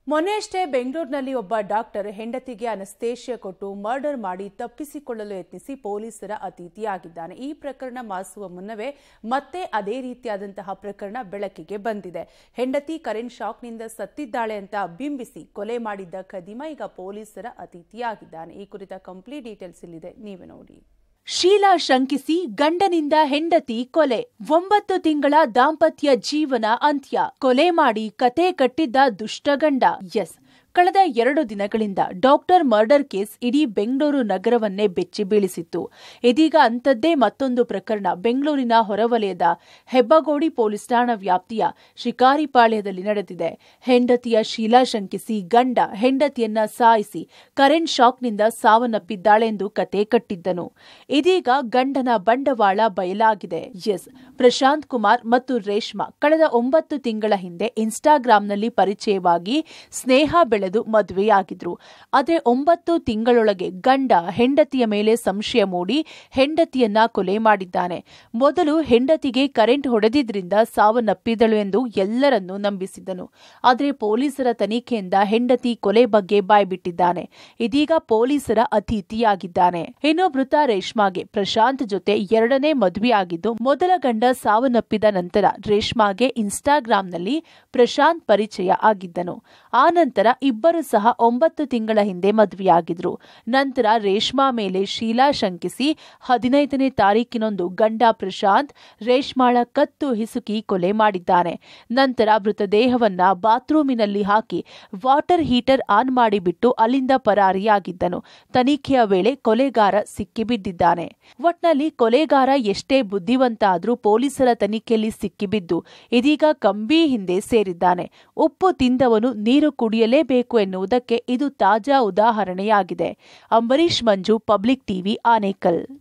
ಮೊನ್ನೆಯಷ್ಟೇ ಬೆಂಗಳೂರಿನಲ್ಲಿ ಒಬ್ಬ ಡಾಕ್ಟರ್ ಹೆಂಡತಿಗೆ ಅನಸ್ತೇಶಿಯಾ ಕೊಟ್ಟು ಮರ್ಡರ್ ಮಾಡಿ ತಪ್ಪಿಸಿಕೊಳ್ಳಲು ಯತ್ನಿಸಿ ಪೊಲೀಸರ ಅತಿಥಿಯಾಗಿದ್ದಾನೆ. ಈ ಪ್ರಕರಣ ಮಾಸುವ ಮುನ್ನವೇ ಮತ್ತೆ ಅದೇ ರೀತಿಯಾದಂತಹ ಪ್ರಕರಣ ಬೆಳಕಿಗೆ ಬಂದಿದೆ. ಹೆಂಡತಿ ಕರೆಂಟ್ ಶಾಕ್ನಿಂದ ಸತ್ತಿದ್ದಾಳೆ ಅಂತ ಬಿಂಬಿಸಿ ಕೊಲೆ ಮಾಡಿದ್ದ ಖದೀಮ ಈಗ ಪೊಲೀಸರ ಅತಿಥಿಯಾಗಿದ್ದಾನೆ. ಈ ಕುರಿತ ಕಂಪ್ಲೀಟ್ ಡೀಟೇಲ್ಸ್ ಇಲ್ಲಿದೆ, ನೀವೇ ನೋಡಿ. ಶೀಲಾ ಶಂಕಿಸಿ ಗಂಡನಿಂದ ಹೆಂಡತಿ ಕೊಲೆ, 9 ತಿಂಗಳ ದಾಂಪತ್ಯ ಜೀವನ ಅಂತ್ಯ, ಕೊಲೆ ಮಾಡಿ ಕತೆ ಕಟ್ಟಿದ್ದ ದುಷ್ಟಗಂಡ. ಎಸ್, ಕಳೆದ 2 ದಿನಗಳಿಂದ ಡಾಕ್ಟರ್ ಮರ್ಡರ್ ಕೇಸ್ ಇಡೀ ಬೆಂಗಳೂರು ನಗರವನ್ನೇ ಬೆಚ್ಚಿ ಬೀಳಿಸಿತ್ತು. ಇದೀಗ ಅಂಥದ್ದೇ ಮತ್ತೊಂದು ಪ್ರಕರಣ ಬೆಂಗಳೂರಿನ ಹೊರವಲಯದ ಹೆಬ್ಬಗೋಡಿ ಪೊಲೀಸ್ ಠಾಣಾ ವ್ಯಾಪ್ತಿಯ ಶಿಕಾರಿಪಾಳ್ಯದಲ್ಲಿ ನಡೆದಿದೆ. ಹೆಂಡತಿಯ ಶೀಲಾ ಶಂಕಿಸಿ ಗಂಡ ಹೆಂಡತಿಯನ್ನ ಸಾಯಿಸಿ ಕರೆಂಟ್ ಶಾಕ್ನಿಂದ ಸಾವನ್ನಪ್ಪಿದ್ದಾಳೆ ಎಂದು ಕತೆ ಕಟ್ಟಿದ್ದನು. ಇದೀಗ ಗಂಡನ ಬಂಡವಾಳ ಬಯಲಾಗಿದೆ. ಎಸ್, ಪ್ರಶಾಂತ್ ಕುಮಾರ್ ಮತ್ತು ರೇಷ್ಮಾ ಕಳೆದ 9 ತಿಂಗಳ ಹಿಂದೆ ಇನ್ಸ್ಟಾಗ್ರಾಂನಲ್ಲಿ ಪರಿಚಯವಾಗಿ ಸ್ನೇಹ ಬೆಳೆದು ಮದುವೆಯಾಗಿದ್ರು. ಆದರೆ 9 ತಿಂಗಳೊಳಗೆ ಗಂಡ ಹೆಂಡತಿಯ ಮೇಲೆ ಸಂಶಯ ಮೂಡಿ ಹೆಂಡತಿಯನ್ನ ಕೊಲೆ ಮಾಡಿದ್ದಾನೆ. ಮೊದಲು ಹೆಂಡತಿಗೆ ಕರೆಂಟ್ ಹೊಡೆದಿದ್ರಿಂದ ಸಾವನ್ನಪ್ಪಿದಳು ಎಂದು ಎಲ್ಲರನ್ನೂ ನಂಬಿಸಿದ್ದನು. ಆದರೆ ಪೊಲೀಸರ ತನಿಖೆಯಿಂದ ಹೆಂಡತಿ ಕೊಲೆ ಬಗ್ಗೆ ಬಾಯ್ಬಿಟ್ಟಿದ್ದಾನೆ. ಇದೀಗ ಪೊಲೀಸರ ಅತಿಥಿಯಾಗಿದ್ದಾನೆ. ಇನ್ನು ಮೃತ ರೇಷ್ಮಾಗೆ ಪ್ರಶಾಂತ್ ಜೊತೆ 2ನೇ ಮದುವೆಯಾಗಿದ್ದು, ಮೊದಲ ಗಂಡ ಸಾವನ್ನಪ್ಪಿದ ನಂತರ ರೇಷ್ಮಾಗೆ ಇನ್ಸ್ಟಾಗ್ರಾಂನಲ್ಲಿ ಪ್ರಶಾಂತ್ ಪರಿಚಯ ಆಗಿದ್ದನು. ಆ ನಂತರ ಇಬ್ಬರು ಸಹ 9 ತಿಂಗಳ ಹಿಂದೆ ಮದುವೆಯಾಗಿದ್ರು. ನಂತರ ರೇಷ್ಮಾ ಮೇಲೆ ಶೀಲಾ ಶಂಕಿಸಿ 15ನೇ ತಾರೀಕಿನಂದು ಗಂಡ ಪ್ರಶಾಂತ್ ರೇಷ್ಮಾಳ ಕತ್ತು ಹಿಸುಕಿ ಕೊಲೆ ಮಾಡಿದ್ದಾನೆ. ನಂತರ ಮೃತದೇಹವನ್ನ ಬಾತ್ರೂಮಿನಲ್ಲಿ ಹಾಕಿ ವಾಟರ್ ಹೀಟರ್ ಆನ್ ಮಾಡಿಬಿಟ್ಟು ಅಲ್ಲಿಂದ ಪರಾರಿಯಾಗಿದ್ದನು. ತನಿಖೆಯ ವೇಳೆ ಕೊಲೆಗಾರ ಸಿಕ್ಕಿಬಿದ್ದಿದ್ದಾನೆ. ಒಟ್ನಲ್ಲಿ ಕೊಲೆಗಾರ ಎಷ್ಟೇ ಬುದ್ಧಿವಂತ ಆದ್ರೂ ಪೊಲೀಸರ ತನಿಖೆಯಲ್ಲಿ ಸಿಕ್ಕಿಬಿದ್ದು ಇದೀಗ ಕಂಬಿ ಹಿಂದೆ ಸೇರಿದ್ದಾನೆ. ಉಪ್ಪು ತಿಂದವನು ನೀರು ಕುಡಿಯಲೇಬೇಕು ಎನ್ನುವುದಕ್ಕೆ ಇದು ತಾಜಾ ಉದಾಹರಣೆಯಾಗಿದೆ. ಅಂಬರೀಶ್ ಮಂಜು, ಪಬ್ಲಿಕ್ ಟಿವಿ, ಆನೇಕಲ್.